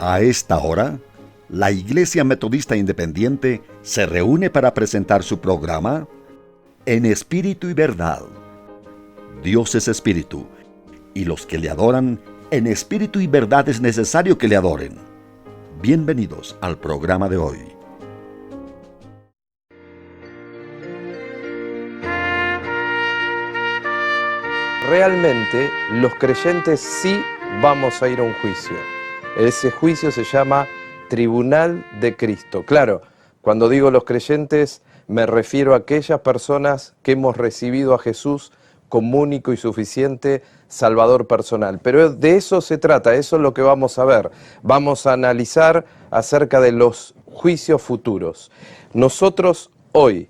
A esta hora, la Iglesia Metodista Independiente se reúne para presentar su programa En Espíritu y Verdad. Dios es Espíritu, y los que le adoran en espíritu y verdad es necesario que le adoren. Bienvenidos al programa de hoy. Realmente los creyentes sí vamos a ir a un juicio. Ese juicio se llama Tribunal de Cristo. Claro, cuando digo los creyentes me refiero a aquellas personas que hemos recibido a Jesús como único y suficiente Salvador personal. Pero de eso se trata, eso es lo que vamos a ver. Vamos a analizar acerca de los juicios futuros. Nosotros hoy,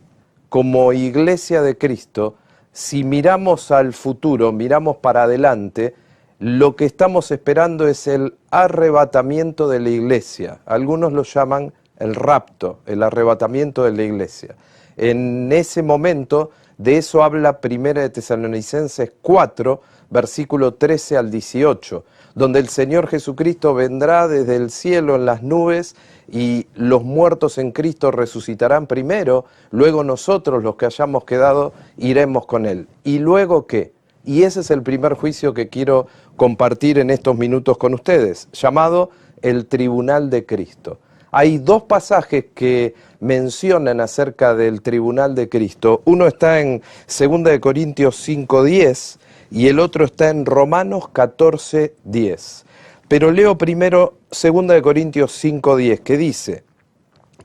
como Iglesia de Cristo, si miramos al futuro, miramos para adelante, lo que estamos esperando es el arrebatamiento de la iglesia. Algunos lo llaman el rapto, el arrebatamiento de la iglesia. En ese momento, de eso habla 1 de Tesalonicenses 4, versículo 13 al 18, donde el Señor Jesucristo vendrá desde el cielo en las nubes y los muertos en Cristo resucitarán primero, luego nosotros, los que hayamos quedado, iremos con Él. ¿Y luego qué? Y ese es el primer juicio que quiero compartir en estos minutos con ustedes, llamado el Tribunal de Cristo. Hay dos pasajes que mencionan acerca del Tribunal de Cristo. Uno está en 2 Corintios 5:10 y el otro está en Romanos 14:10. Pero leo primero 2 Corintios 5:10, que dice: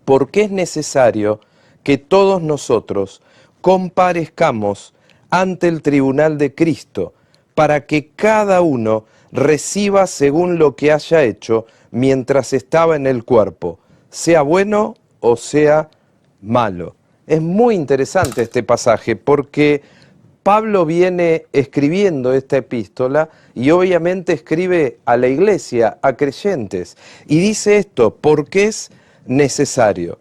porque es necesario que todos nosotros comparezcamos ante el tribunal de Cristo, para que cada uno reciba según lo que haya hecho mientras estaba en el cuerpo, sea bueno o sea malo. Es muy interesante este pasaje porque Pablo viene escribiendo esta epístola y obviamente escribe a la iglesia, a creyentes, y dice esto, porque es necesario.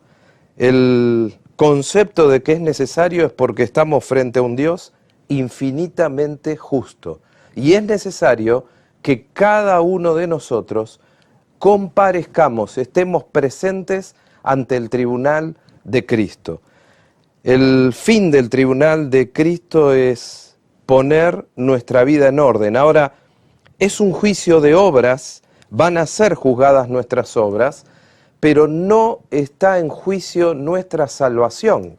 El concepto de que es necesario es porque estamos frente a un Dios infinitamente justo. Y es necesario que cada uno de nosotros comparezcamos, estemos presentes ante el tribunal de Cristo. El fin del tribunal de Cristo es poner nuestra vida en orden. Ahora, es un juicio de obras, van a ser juzgadas nuestras obras, pero no está en juicio nuestra salvación,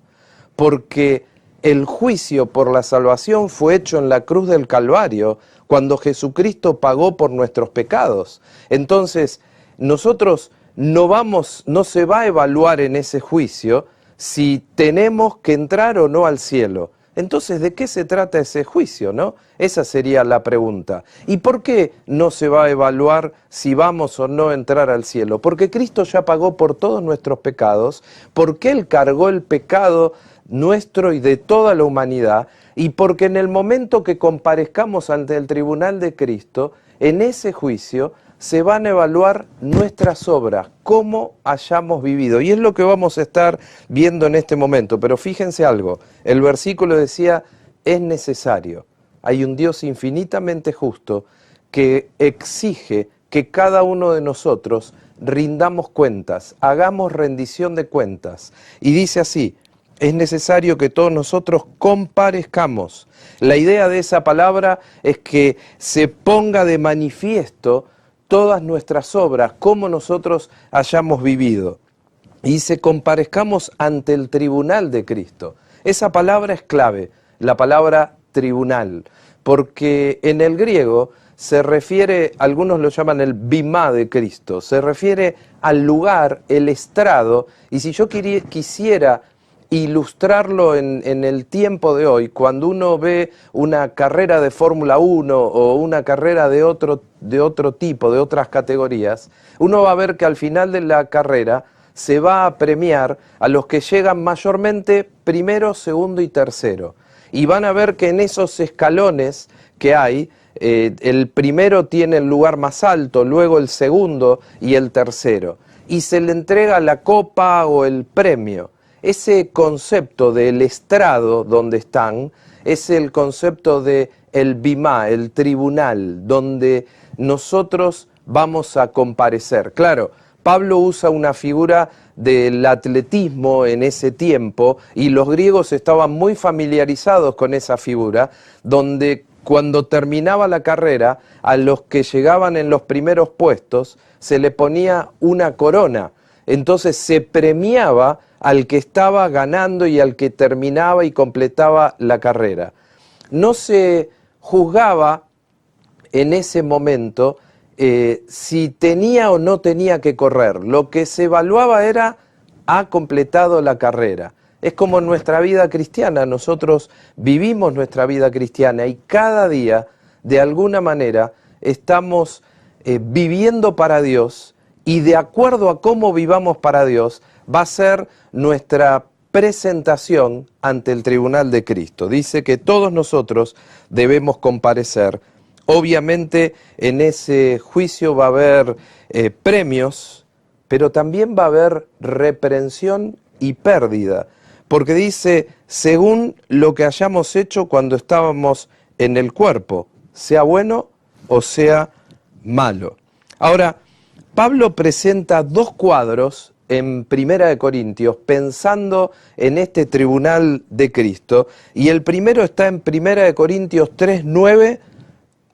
porque el juicio por la salvación fue hecho en la cruz del Calvario, cuando Jesucristo pagó por nuestros pecados. Entonces, nosotros no se va a evaluar en ese juicio si tenemos que entrar o no al cielo. Entonces, ¿de qué se trata ese juicio, no? Esa sería la pregunta. ¿Y por qué no se va a evaluar si vamos o no a entrar al cielo? Porque Cristo ya pagó por todos nuestros pecados, porque Él cargó el pecado nuestro y de toda la humanidad, y porque en el momento que comparezcamos ante el tribunal de Cristo, en ese juicio se van a evaluar nuestras obras, cómo hayamos vivido. Y es lo que vamos a estar viendo en este momento. Pero fíjense algo, el versículo decía, es necesario. Hay un Dios infinitamente justo que exige que cada uno de nosotros rindamos cuentas, hagamos rendición de cuentas. Y dice así, es necesario que todos nosotros comparezcamos. La idea de esa palabra es que se ponga de manifiesto todas nuestras obras, cómo nosotros hayamos vivido. Y se comparezcamos ante el tribunal de Cristo. Esa palabra es clave, la palabra tribunal, porque en el griego se refiere, algunos lo llaman el bimá de Cristo, se refiere al lugar, el estrado, y si yo quisiera ilustrarlo en el tiempo de hoy, cuando uno ve una carrera de Fórmula 1 o una carrera de otro tipo, de otras categorías, uno va a ver que al final de la carrera se va a premiar a los que llegan mayormente primero, segundo y tercero. Y van a ver que en esos escalones que hay, el primero tiene el lugar más alto, luego el segundo y el tercero. Y se le entrega la copa o el premio. Ese concepto del estrado donde están es el concepto de el bimá, el tribunal, donde nosotros vamos a comparecer. Claro, Pablo usa una figura del atletismo en ese tiempo y los griegos estaban muy familiarizados con esa figura, donde cuando terminaba la carrera, a los que llegaban en los primeros puestos se le ponía una corona. Entonces se premiaba al que estaba ganando y al que terminaba y completaba la carrera. No se juzgaba en ese momento si tenía o no tenía que correr. Lo que se evaluaba era, ha completado la carrera. Es como nuestra vida cristiana, nosotros vivimos nuestra vida cristiana y cada día, de alguna manera, estamos viviendo para Dios, y de acuerdo a cómo vivamos para Dios, va a ser nuestra presentación ante el tribunal de Cristo. Dice que todos nosotros debemos comparecer. Obviamente en ese juicio va a haber premios, pero también va a haber reprensión y pérdida. Porque dice, según lo que hayamos hecho cuando estábamos en el cuerpo, sea bueno o sea malo. Ahora, Pablo presenta dos cuadros en Primera de Corintios, pensando en este tribunal de Cristo, y el primero está en Primera de Corintios 3, 9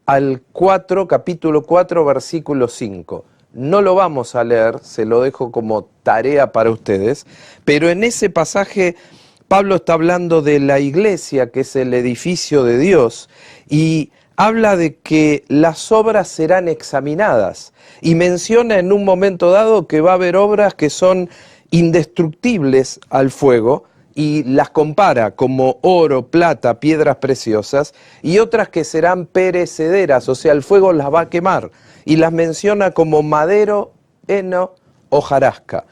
al 4, capítulo 4, versículo 5. No lo vamos a leer, se lo dejo como tarea para ustedes, pero en ese pasaje Pablo está hablando de la iglesia, que es el edificio de Dios, y habla de que las obras serán examinadas, y menciona en un momento dado que va a haber obras que son indestructibles al fuego, y las compara como oro, plata, piedras preciosas, y otras que serán perecederas, o sea, el fuego las va a quemar, y las menciona como madero, heno, hojarasca.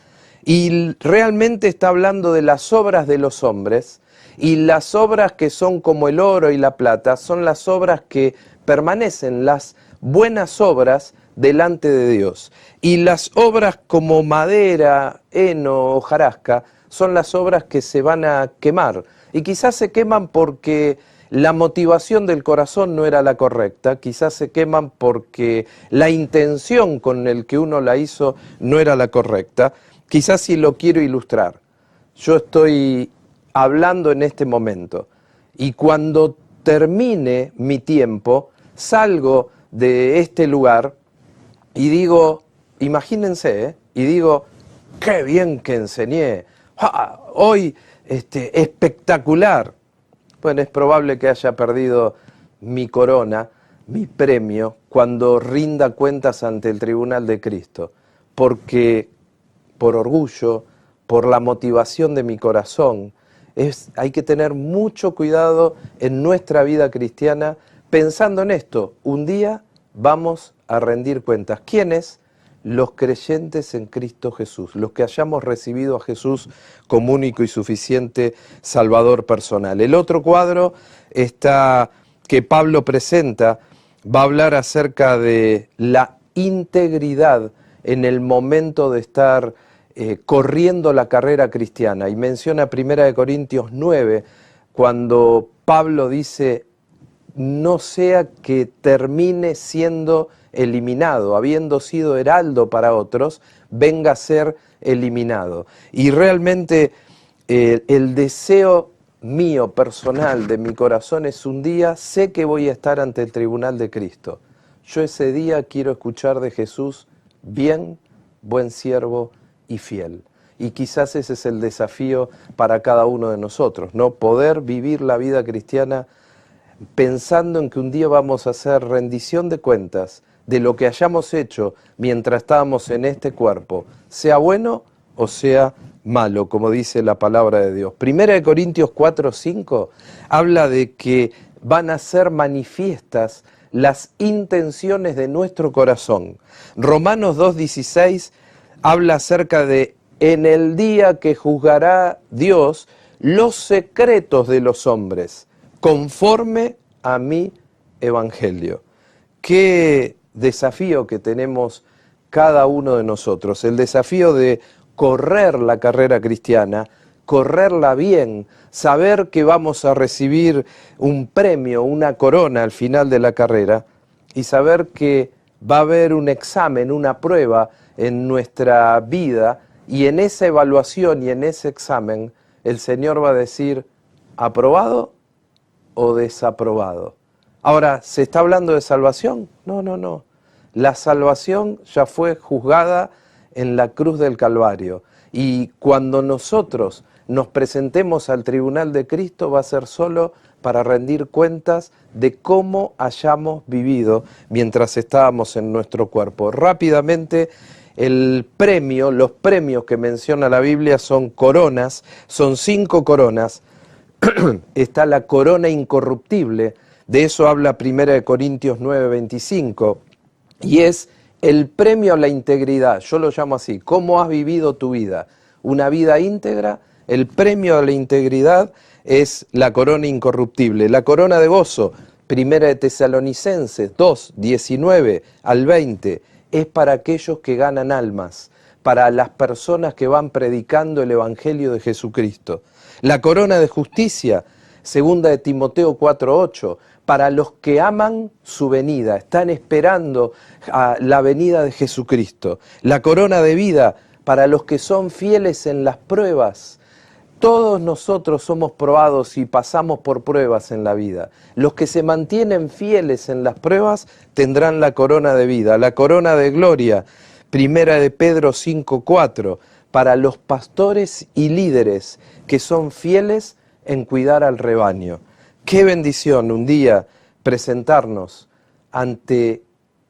Y realmente está hablando de las obras de los hombres, y las obras que son como el oro y la plata son las obras que permanecen, las buenas obras delante de Dios. Y las obras como madera, heno, hojarasca son las obras que se van a quemar. Y quizás se queman porque la motivación del corazón no era la correcta, quizás se queman porque la intención con el que uno la hizo no era la correcta. Quizás si lo quiero ilustrar, yo estoy hablando en este momento y cuando termine mi tiempo, salgo de este lugar y digo, imagínense, y digo, qué bien que enseñé, ¡ja! Hoy espectacular. Bueno, es probable que haya perdido mi corona, mi premio, cuando rinda cuentas ante el tribunal de Cristo, porque por orgullo, por la motivación de mi corazón, hay que tener mucho cuidado en nuestra vida cristiana, pensando en esto, un día vamos a rendir cuentas. ¿Quiénes? Los creyentes en Cristo Jesús, los que hayamos recibido a Jesús como único y suficiente Salvador personal. El otro cuadro que Pablo presenta va a hablar acerca de la integridad en el momento de estar corriendo la carrera cristiana, y menciona 1 Corintios 9, cuando Pablo dice, no sea que termine siendo eliminado, habiendo sido heraldo para otros, venga a ser eliminado. Y realmente el deseo mío, personal, de mi corazón es un día, sé que voy a estar ante el tribunal de Cristo. Yo ese día quiero escuchar de Jesús, bien, buen siervo y fiel. Y quizás ese es el desafío para cada uno de nosotros, ¿no? Poder vivir la vida cristiana pensando en que un día vamos a hacer rendición de cuentas de lo que hayamos hecho mientras estábamos en este cuerpo, sea bueno o sea malo, como dice la palabra de Dios. 1 Corintios 4, 5 habla de que van a ser manifiestas las intenciones de nuestro corazón. Romanos 2, 16 habla acerca de en el día que juzgará Dios los secretos de los hombres, conforme a mi evangelio. Qué desafío que tenemos cada uno de nosotros, el desafío de correr la carrera cristiana, correrla bien, saber que vamos a recibir un premio, una corona al final de la carrera, y saber que va a haber un examen, una prueba en nuestra vida, y en esa evaluación y en ese examen el Señor va a decir, ¿aprobado o desaprobado? Ahora, ¿se está hablando de salvación? No, no, no. La salvación ya fue juzgada en la cruz del Calvario. Y cuando nosotros nos presentemos al tribunal de Cristo va a ser solo para rendir cuentas de cómo hayamos vivido mientras estábamos en nuestro cuerpo. Rápidamente, los premios que menciona la Biblia son coronas, son 5 coronas. Está la corona incorruptible, de eso habla 1 Corintios 9:25, y es el premio a la integridad. Yo lo llamo así: ¿cómo has vivido tu vida? Una vida íntegra. El premio a la integridad es la corona incorruptible. La corona de gozo, 1 de Tesalonicenses 2, 19 al 20, es para aquellos que ganan almas, para las personas que van predicando el Evangelio de Jesucristo. La corona de justicia, 2 de Timoteo 4:8, para los que aman su venida, están esperando a la venida de Jesucristo. La corona de vida, para los que son fieles en las pruebas. Todos nosotros somos probados y pasamos por pruebas en la vida. Los que se mantienen fieles en las pruebas tendrán la corona de vida. La corona de gloria, 1 de Pedro 5:4, para los pastores y líderes que son fieles en cuidar al rebaño. Qué bendición un día presentarnos ante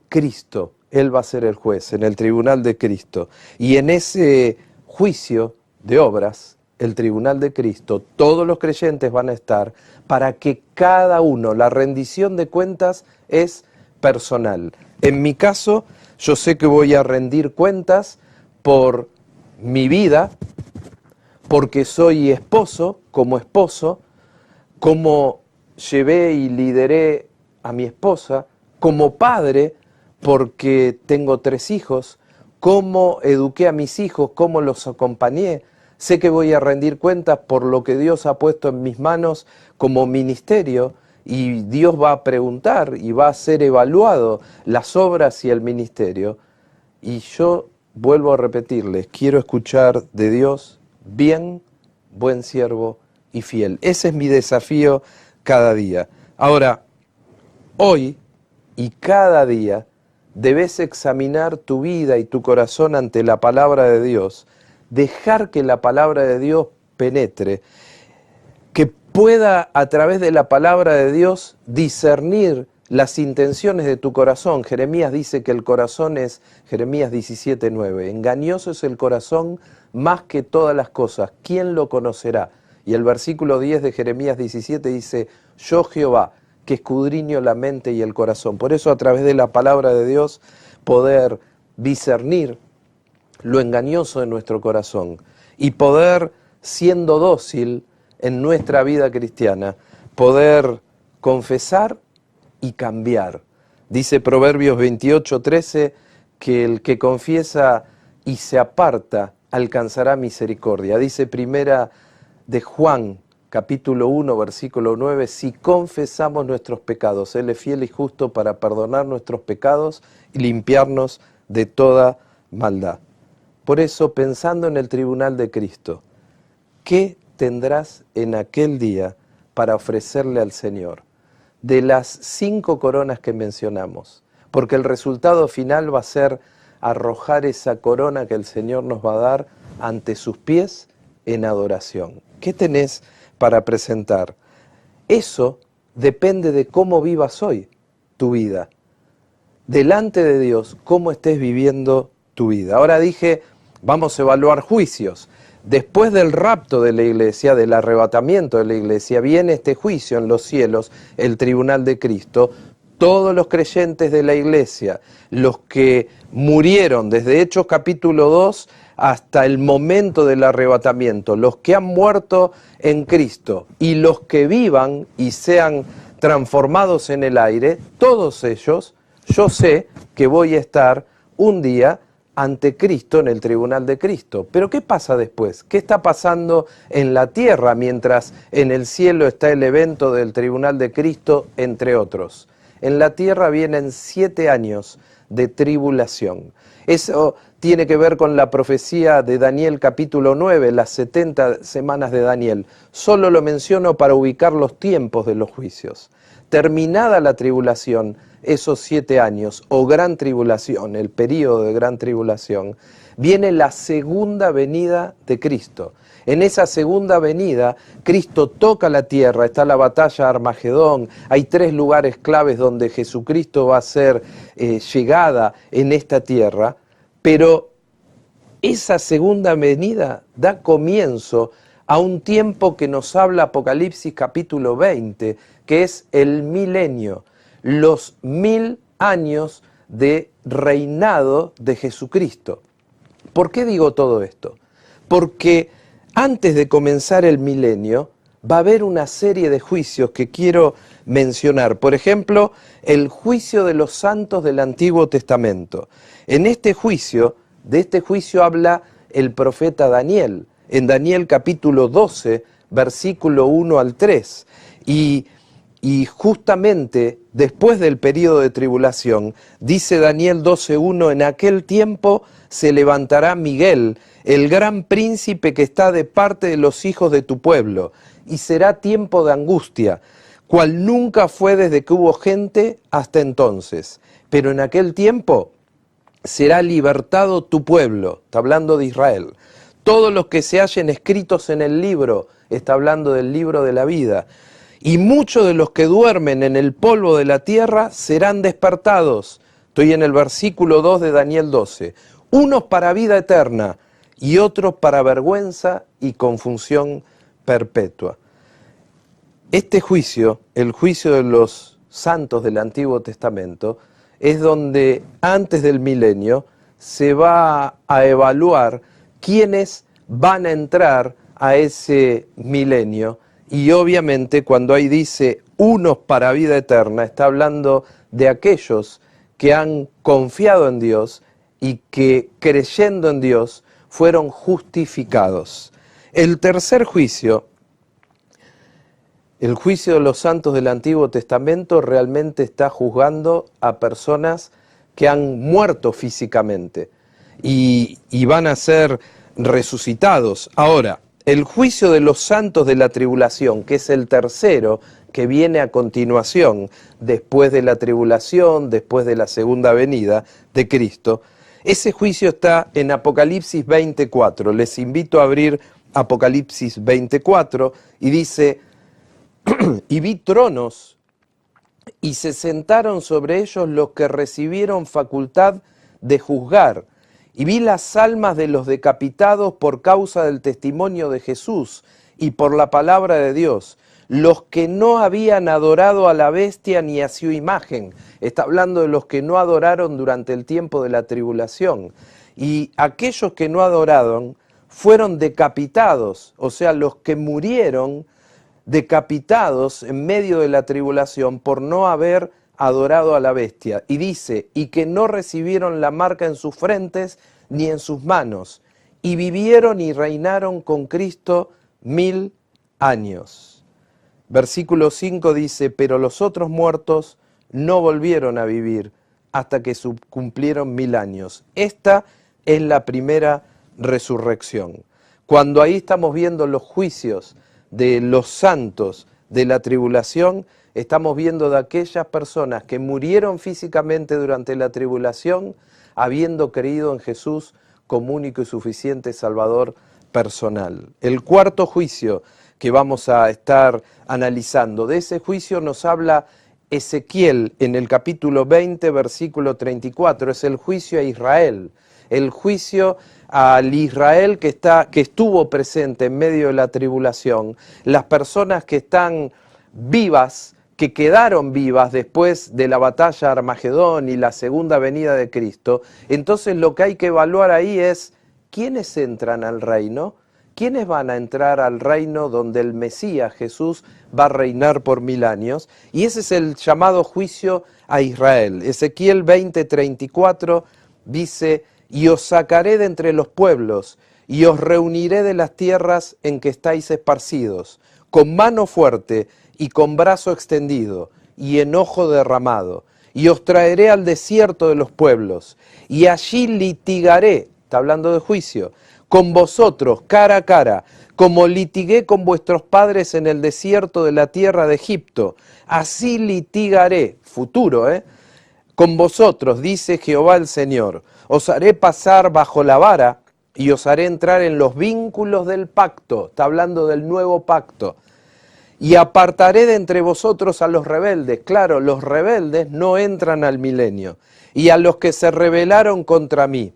Cristo. Él va a ser el juez en el tribunal de Cristo. Y en ese juicio de obras, el tribunal de Cristo, todos los creyentes van a estar para que cada uno, la rendición de cuentas es personal. En mi caso, yo sé que voy a rendir cuentas por mi vida, porque soy esposo, como llevé y lideré a mi esposa, como padre, porque tengo 3 hijos, cómo eduqué a mis hijos, cómo los acompañé. Sé que voy a rendir cuentas por lo que Dios ha puesto en mis manos como ministerio, y Dios va a preguntar y va a ser evaluado las obras y el ministerio. Y yo vuelvo a repetirles, quiero escuchar de Dios: bien, buen siervo y fiel. Ese es mi desafío cada día. Ahora, hoy y cada día debes examinar tu vida y tu corazón ante la palabra de Dios, dejar que la palabra de Dios penetre, que pueda a través de la palabra de Dios discernir las intenciones de tu corazón. Jeremías dice que el corazón es, Jeremías 17:9, engañoso es el corazón más que todas las cosas, ¿quién lo conocerá? Y el versículo 10 de Jeremías 17 dice, yo Jehová, que escudriño la mente y el corazón. Por eso a través de la palabra de Dios poder discernir lo engañoso de nuestro corazón y poder, siendo dócil en nuestra vida cristiana, poder confesar y cambiar. Dice Proverbios 28:13 que el que confiesa y se aparta alcanzará misericordia. Dice Primera de Juan, capítulo 1, versículo 9, si confesamos nuestros pecados, Él es fiel y justo para perdonar nuestros pecados y limpiarnos de toda maldad. Por eso, pensando en el tribunal de Cristo, ¿qué tendrás en aquel día para ofrecerle al Señor? De las 5 coronas que mencionamos, porque el resultado final va a ser arrojar esa corona que el Señor nos va a dar ante sus pies en adoración. ¿Qué tenés para presentar? Eso depende de cómo vivas hoy tu vida. Delante de Dios, cómo estés viviendo tu vida. Ahora dije, vamos a evaluar juicios. Después del rapto de la iglesia, del arrebatamiento de la iglesia, viene este juicio en los cielos, el tribunal de Cristo. Todos los creyentes de la iglesia, los que murieron desde Hechos capítulo 2 hasta el momento del arrebatamiento, los que han muerto en Cristo y los que vivan y sean transformados en el aire, todos ellos, yo sé que voy a estar un día ante Cristo en el tribunal de Cristo. Pero ¿qué pasa después? ¿Qué está pasando en la tierra mientras en el cielo está el evento del tribunal de Cristo, entre otros? en la tierra vienen 7 años de tribulación. Eso tiene que ver con la profecía de Daniel capítulo 9, las 70 semanas de Daniel. Solo lo menciono para ubicar los tiempos de los juicios. Terminada la tribulación, esos 7 años, o gran tribulación, el período de gran tribulación, viene la segunda venida de Cristo. En esa segunda venida, Cristo toca la tierra, está la batalla de Armagedón, hay 3 lugares claves donde Jesucristo va a ser llegada en esta tierra, pero esa segunda venida da comienzo a un tiempo que nos habla Apocalipsis capítulo 20, que es el milenio, los 1000 años de reinado de Jesucristo. ¿Por qué digo todo esto? Porque antes de comenzar el milenio va a haber una serie de juicios que quiero mencionar. Por ejemplo, el juicio de los santos del Antiguo Testamento. En este juicio, de este juicio habla el profeta Daniel, en Daniel capítulo 12, versículo 1 al 3. Y justamente después del período de tribulación, dice Daniel 12:1, en aquel tiempo se levantará Miguel, el gran príncipe que está de parte de los hijos de tu pueblo, y será tiempo de angustia, cual nunca fue desde que hubo gente hasta entonces. Pero en aquel tiempo será libertado tu pueblo, está hablando de Israel. Todos los que se hallen escritos en el libro, está hablando del libro de la vida. Y muchos de los que duermen en el polvo de la tierra serán despertados. Estoy en el versículo 2 de Daniel 12. Unos para vida eterna y otros para vergüenza y confusión perpetua. Este juicio, el juicio de los santos del Antiguo Testamento, es donde antes del milenio se va a evaluar quiénes van a entrar a ese milenio. Y obviamente cuando ahí dice unos para vida eterna, está hablando de aquellos que han confiado en Dios y que creyendo en Dios fueron justificados. El tercer juicio, el juicio de los santos del Antiguo Testamento, realmente está juzgando a personas que han muerto físicamente y van a ser resucitados. Ahora, el juicio de los santos de la tribulación, que es el tercero que viene a continuación, después de la tribulación, después de la segunda venida de Cristo, ese juicio está en Apocalipsis 24. Les invito a abrir Apocalipsis 24 y dice, y vi tronos y se sentaron sobre ellos los que recibieron facultad de juzgar. Y vi las almas de los decapitados por causa del testimonio de Jesús y por la palabra de Dios, los que no habían adorado a la bestia ni a su imagen. Está hablando de los que no adoraron durante el tiempo de la tribulación. Y aquellos que no adoraron fueron decapitados, o sea, los que murieron decapitados en medio de la tribulación por no haber adorado a la bestia. Y dice, y que no recibieron la marca en sus frentes ni en sus manos, y vivieron y reinaron con Cristo 1000 años. Versículo 5 dice, pero los otros muertos no volvieron a vivir hasta que cumplieron 1000 años. Esta es la primera resurrección. Cuando ahí estamos viendo los juicios de los santos de la tribulación, estamos viendo de aquellas personas que murieron físicamente durante la tribulación, habiendo creído en Jesús como único y suficiente Salvador personal. El cuarto juicio que vamos a estar analizando, de ese juicio nos habla Ezequiel en el capítulo 20, versículo 34, es el juicio a Israel, el juicio al Israel que estuvo presente en medio de la tribulación, las personas que están vivas, que quedaron vivas después de la batalla de Armagedón y la segunda venida de Cristo. Entonces lo que hay que evaluar ahí es ¿quiénes entran al reino? ¿Quiénes van a entrar al reino donde el Mesías Jesús va a reinar por 1000 años? Y ese es el llamado juicio a Israel. Ezequiel 20:34 dice, y os sacaré de entre los pueblos y os reuniré de las tierras en que estáis esparcidos, con mano fuerte y con brazo extendido, y enojo derramado, y os traeré al desierto de los pueblos, y allí litigaré, está hablando de juicio, con vosotros cara a cara, como litigué con vuestros padres en el desierto de la tierra de Egipto. Así litigaré, futuro, con vosotros, dice Jehová el Señor. Os haré pasar bajo la vara y os haré entrar en los vínculos del pacto. Está hablando del nuevo pacto. Y apartaré de entre vosotros a los rebeldes. Claro, los rebeldes no entran al milenio. Y a los que se rebelaron contra mí,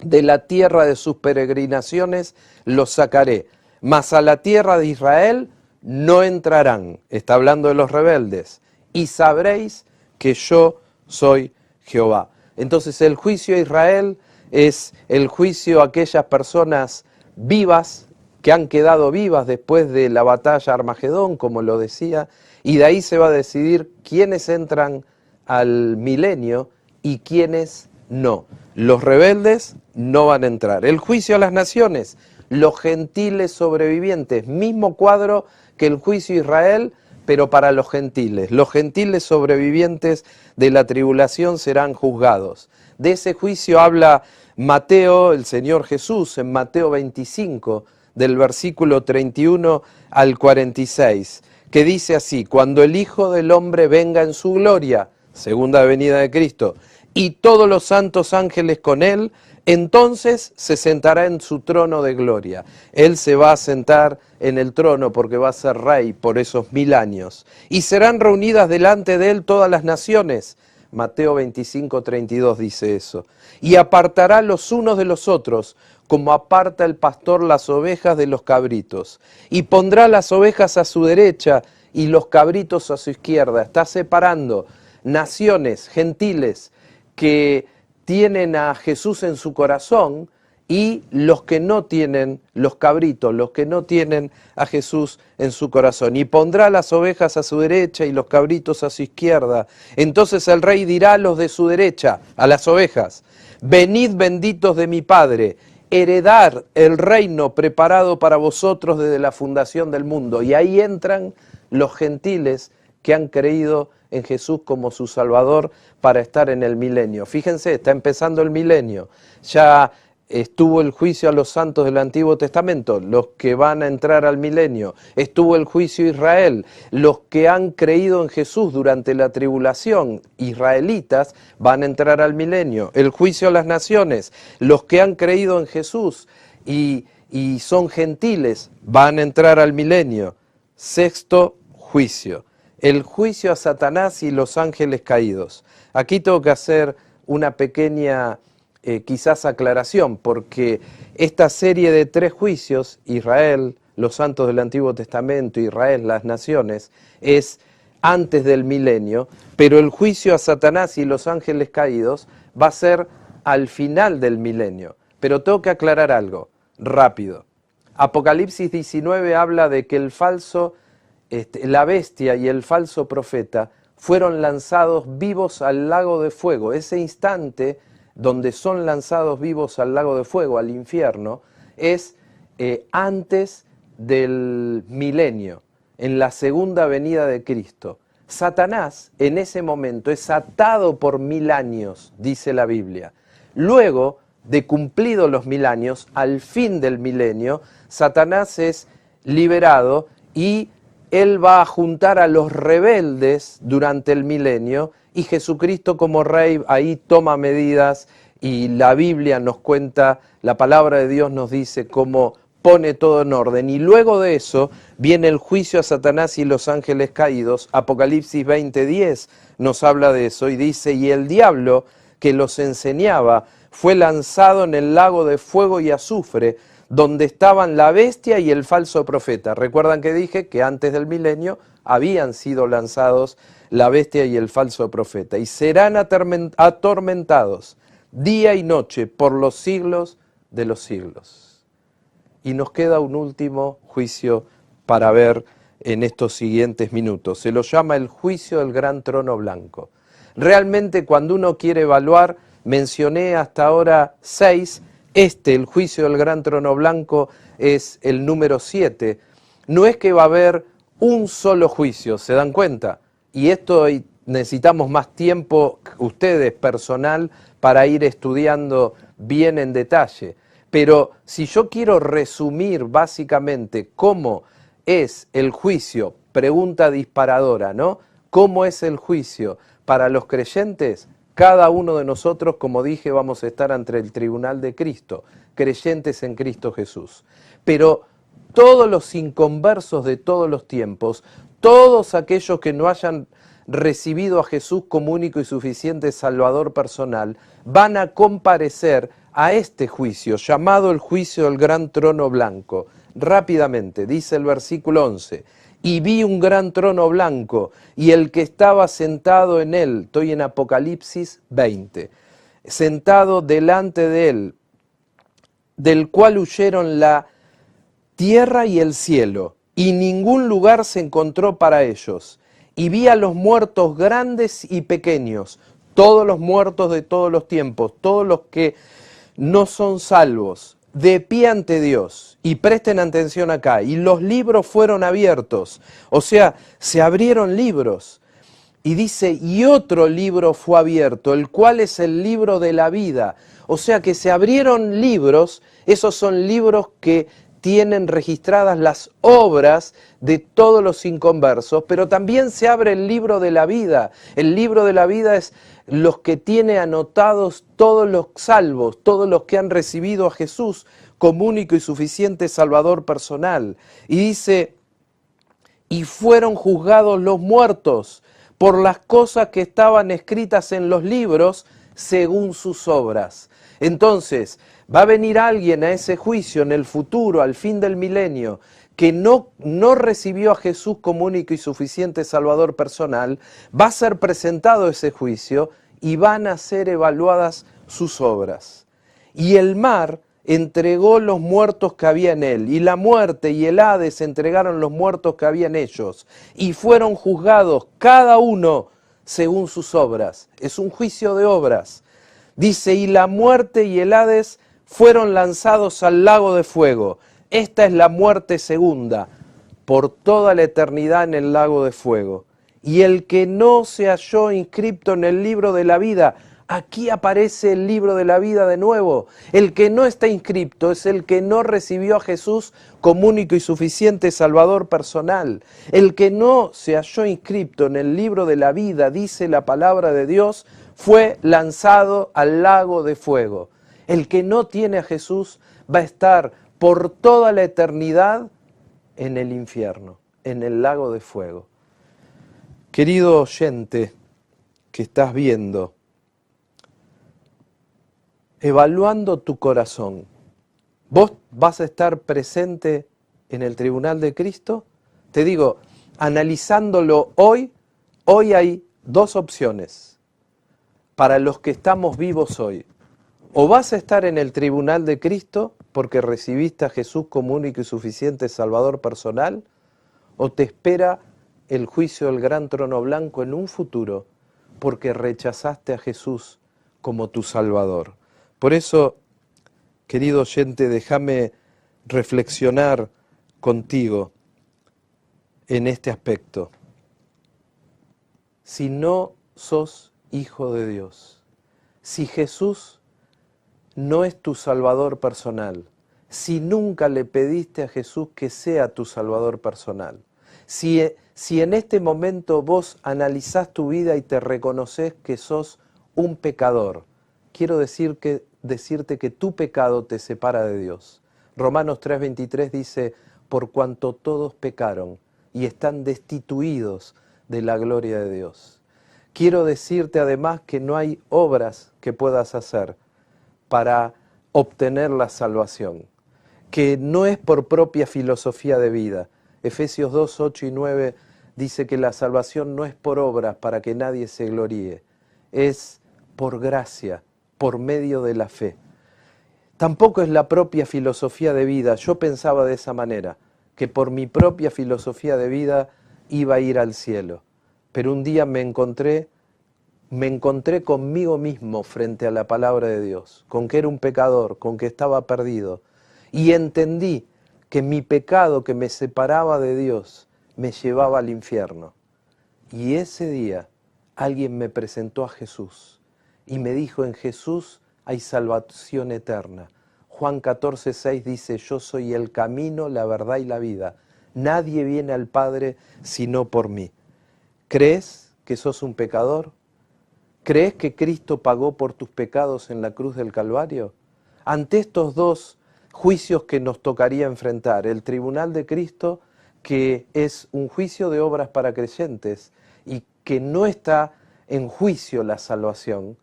de la tierra de sus peregrinaciones los sacaré. Mas a la tierra de Israel no entrarán. Está hablando de los rebeldes. Y sabréis que yo soy Jehová. Entonces el juicio a Israel es el juicio a aquellas personas vivas, que han quedado vivas después de la batalla Armagedón, como lo decía, y de ahí se va a decidir quiénes entran al milenio y quiénes no. Los rebeldes no van a entrar. El juicio a las naciones, los gentiles sobrevivientes, mismo cuadro que el juicio a Israel, pero para los gentiles. Los gentiles sobrevivientes de la tribulación serán juzgados. De ese juicio habla Mateo, el Señor Jesús, en Mateo 25, del versículo 31 al 46, que dice así: cuando el Hijo del Hombre venga en su gloria, segunda venida de Cristo, y todos los santos ángeles con él, entonces se sentará en su trono de gloria. Él se va a sentar en el trono porque va a ser rey por esos 1000 años. Y serán reunidas delante de él todas las naciones. Mateo 25, 32 dice eso. Y apartará los unos de los otros, como aparta el pastor las ovejas de los cabritos. Y pondrá las ovejas a su derecha y los cabritos a su izquierda. Está separando naciones, gentiles, que tienen a Jesús en su corazón, y los que no tienen, los cabritos, los que no tienen a Jesús en su corazón. Y pondrá las ovejas a su derecha y los cabritos a su izquierda. Entonces el rey dirá a los de su derecha, a las ovejas: venid benditos de mi Padre, heredar el reino preparado para vosotros desde la fundación del mundo. Y ahí entran los gentiles que han creído en Jesús como su Salvador para estar en el milenio. Fíjense, está empezando el milenio. Ya estuvo el juicio a los santos del Antiguo Testamento, los que van a entrar al milenio. Estuvo el juicio a Israel, los que han creído en Jesús durante la tribulación, israelitas, van a entrar al milenio. El juicio a las naciones, los que han creído en Jesús y son gentiles, van a entrar al milenio. Sexto juicio, el juicio a Satanás y los ángeles caídos. Aquí tengo que hacer una pequeña quizás aclaración, porque esta serie de 3 juicios, Israel, los santos del Antiguo Testamento, Israel, las naciones, es antes del milenio, pero el juicio a Satanás y los ángeles caídos va a ser al final del milenio. Pero tengo que aclarar algo, rápido. Apocalipsis 19 habla de que el falso, la bestia y el falso profeta fueron lanzados vivos al lago de fuego. Ese instante donde son lanzados vivos al lago de fuego, al infierno, es antes del milenio, en la segunda venida de Cristo. Satanás en ese momento es atado por 1000 años, dice la Biblia. Luego de cumplidos los 1000 años, al fin del milenio, Satanás es liberado y él va a juntar a los rebeldes durante el milenio, y Jesucristo como rey ahí toma medidas, y la Biblia nos cuenta, la palabra de Dios nos dice cómo pone todo en orden. Y luego de eso viene el juicio a Satanás y los ángeles caídos. Apocalipsis 20:10 nos habla de eso y dice: y el diablo que los enseñaba fue lanzado en el lago de fuego y azufre, donde estaban la bestia y el falso profeta. Recuerdan que dije que antes del milenio habían sido lanzados la bestia y el falso profeta, y serán atormentados día y noche por los siglos de los siglos. Y nos queda un último juicio para ver en estos siguientes minutos. Se lo llama el juicio del gran trono blanco. Realmente, cuando uno quiere evaluar, mencioné hasta ahora 6, el juicio del gran trono blanco es el número 7. No es que va a haber un solo juicio, ¿se dan cuenta? y esto necesitamos más tiempo, ustedes, personal, para ir estudiando bien en detalle. Pero si yo quiero resumir básicamente cómo es el juicio, pregunta disparadora, ¿no? ¿Cómo es el juicio para los creyentes? Cada uno de nosotros, como dije, vamos a estar ante el tribunal de Cristo, creyentes en Cristo Jesús. Pero todos los inconversos de todos los tiempos, todos aquellos que no hayan recibido a Jesús como único y suficiente Salvador personal, van a comparecer a este juicio, llamado el juicio del gran trono blanco. Rápidamente, dice el versículo 11, y vi un gran trono blanco, y el que estaba sentado en él, estoy en Apocalipsis 20, sentado delante de él, del cual huyeron la tierra y el cielo, y ningún lugar se encontró para ellos. Y vi a los muertos grandes y pequeños, todos los muertos de todos los tiempos, todos los que no son salvos, de pie ante Dios. Y presten atención acá, y los libros fueron abiertos, o sea, se abrieron libros. Y dice, y otro libro fue abierto, el cual es el libro de la vida. O sea que se abrieron libros, esos son libros que tienen registradas las obras de todos los inconversos, pero también se abre el libro de la vida. El libro de la vida es los que tiene anotados todos los salvos, todos los que han recibido a Jesús como único y suficiente Salvador personal. Y dice, y fueron juzgados los muertos por las cosas que estaban escritas en los libros según sus obras. Entonces, va a venir alguien a ese juicio en el futuro, al fin del milenio, que no recibió a Jesús como único y suficiente Salvador personal, va a ser presentado ese juicio y van a ser evaluadas sus obras. Y el mar entregó los muertos que había en él, y la muerte y el Hades entregaron los muertos que había en ellos, y fueron juzgados cada uno según sus obras. Es un juicio de obras. Dice, y la muerte y el Hades fueron lanzados al lago de fuego. Esta es la muerte segunda, por toda la eternidad en el lago de fuego. Y el que no se halló inscripto en el libro de la vida, aquí aparece el libro de la vida de nuevo. El que no está inscripto es el que no recibió a Jesús como único y suficiente Salvador personal. El que no se halló inscripto en el libro de la vida, dice la palabra de Dios, fue lanzado al lago de fuego. El que no tiene a Jesús va a estar por toda la eternidad en el infierno, en el lago de fuego. Querido oyente que estás viendo, evaluando tu corazón, ¿vos vas a estar presente en el tribunal de Cristo? Te digo, analizándolo hoy hay dos opciones para los que estamos vivos hoy. O vas a estar en el tribunal de Cristo porque recibiste a Jesús como único y suficiente Salvador personal, o te espera el juicio del gran trono blanco en un futuro porque rechazaste a Jesús como tu Salvador. Por eso, querido oyente, déjame reflexionar contigo en este aspecto. Si no sos hijo de Dios, si Jesús no es tu Salvador personal, si nunca le pediste a Jesús que sea tu Salvador personal, si en este momento vos analizás tu vida y te reconoces que sos un pecador, quiero decirte que tu pecado te separa de Dios. Romanos 3:23 dice, por cuanto todos pecaron y están destituidos de la gloria de Dios. Quiero decirte además que no hay obras que puedas hacer para obtener la salvación, que no es por propia filosofía de vida. Efesios 2, 8 y 9 dice que la salvación no es por obras para que nadie se gloríe, es por gracia, por medio de la fe. Tampoco es la propia filosofía de vida. Yo pensaba de esa manera, que por mi propia filosofía de vida iba a ir al cielo. Pero un día me encontré conmigo mismo frente a la palabra de Dios, con que era un pecador, con que estaba perdido. Y entendí que mi pecado que me separaba de Dios me llevaba al infierno. Y ese día alguien me presentó a Jesús y me dijo, en Jesús hay salvación eterna. Juan 14:6 dice, yo soy el camino, la verdad y la vida. Nadie viene al Padre sino por mí. ¿Crees que sos un pecador? ¿Crees que Cristo pagó por tus pecados en la cruz del Calvario? Ante estos dos juicios que nos tocaría enfrentar, el tribunal de Cristo, que es un juicio de obras para creyentes y que no está en juicio la salvación,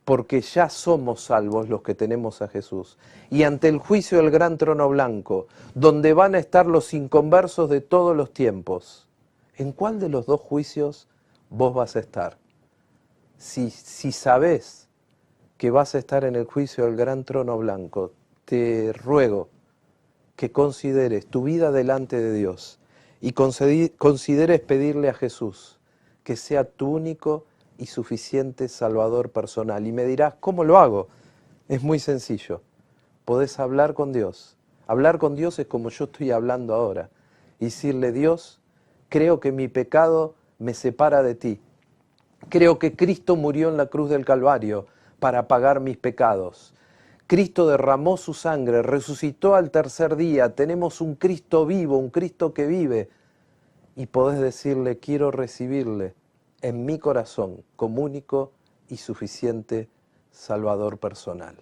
porque ya somos salvos los que tenemos a Jesús. Y ante el juicio del gran trono blanco, donde van a estar los inconversos de todos los tiempos, ¿en cuál de los dos juicios vos vas a estar? Si sabés que vas a estar en el juicio del gran trono blanco, te ruego que consideres tu vida delante de Dios y consideres pedirle a Jesús que sea tu único y suficiente Salvador personal. Y me dirás, ¿cómo lo hago? Es muy sencillo. Podés hablar con Dios. Hablar con Dios es como yo estoy hablando ahora. Y decirle, Dios, creo que mi pecado me separa de ti. Creo que Cristo murió en la cruz del Calvario para pagar mis pecados. Cristo derramó su sangre, resucitó al tercer día. Tenemos un Cristo vivo, un Cristo que vive. Y podés decirle, quiero recibirle en mi corazón como único y suficiente Salvador personal.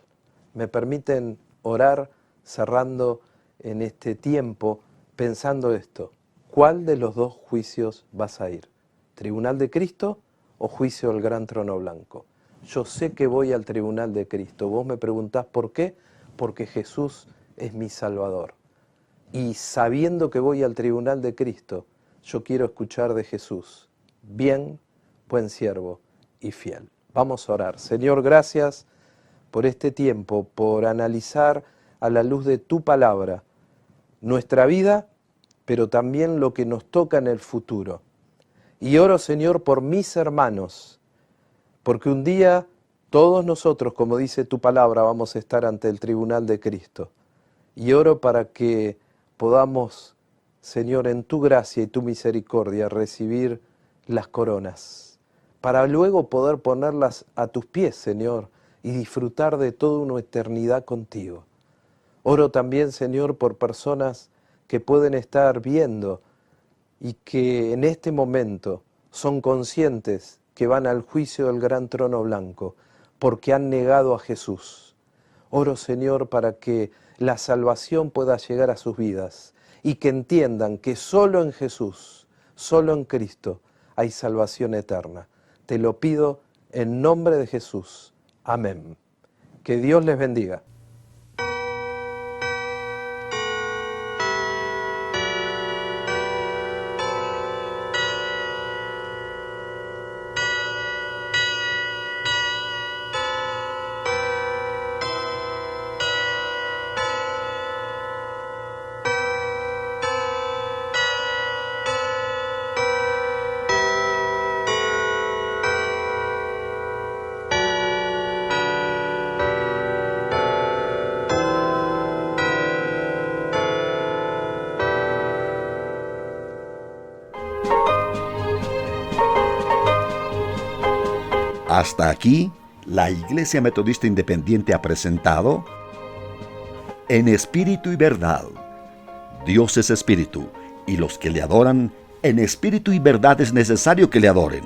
¿Me permiten orar cerrando en este tiempo pensando esto? ¿Cuál de los dos juicios vas a ir? ¿Tribunal de Cristo o juicio del gran trono blanco? Yo sé que voy al tribunal de Cristo. Vos me preguntás ¿por qué? Porque Jesús es mi Salvador. Y sabiendo que voy al tribunal de Cristo, yo quiero escuchar de Jesús. Bien, buen siervo y fiel. Vamos a orar. Señor, gracias por este tiempo, por analizar a la luz de tu palabra nuestra vida, pero también lo que nos toca en el futuro. Y oro, Señor, por mis hermanos, porque un día todos nosotros, como dice tu palabra, vamos a estar ante el tribunal de Cristo. Y oro para que podamos, Señor, en tu gracia y tu misericordia, recibir las coronas, para luego poder ponerlas a tus pies, Señor, y disfrutar de toda una eternidad contigo. Oro también, Señor, por personas que pueden estar viendo y que en este momento son conscientes que van al juicio del gran trono blanco porque han negado a Jesús. Oro, Señor, para que la salvación pueda llegar a sus vidas y que entiendan que solo en Jesús, solo en Cristo, hay salvación eterna. Te lo pido en nombre de Jesús. Amén. Que Dios les bendiga. Hasta aquí, la Iglesia Metodista Independiente ha presentado En Espíritu y Verdad. Dios es Espíritu, y los que le adoran, en espíritu y verdad es necesario que le adoren.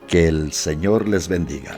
Que el Señor les bendiga.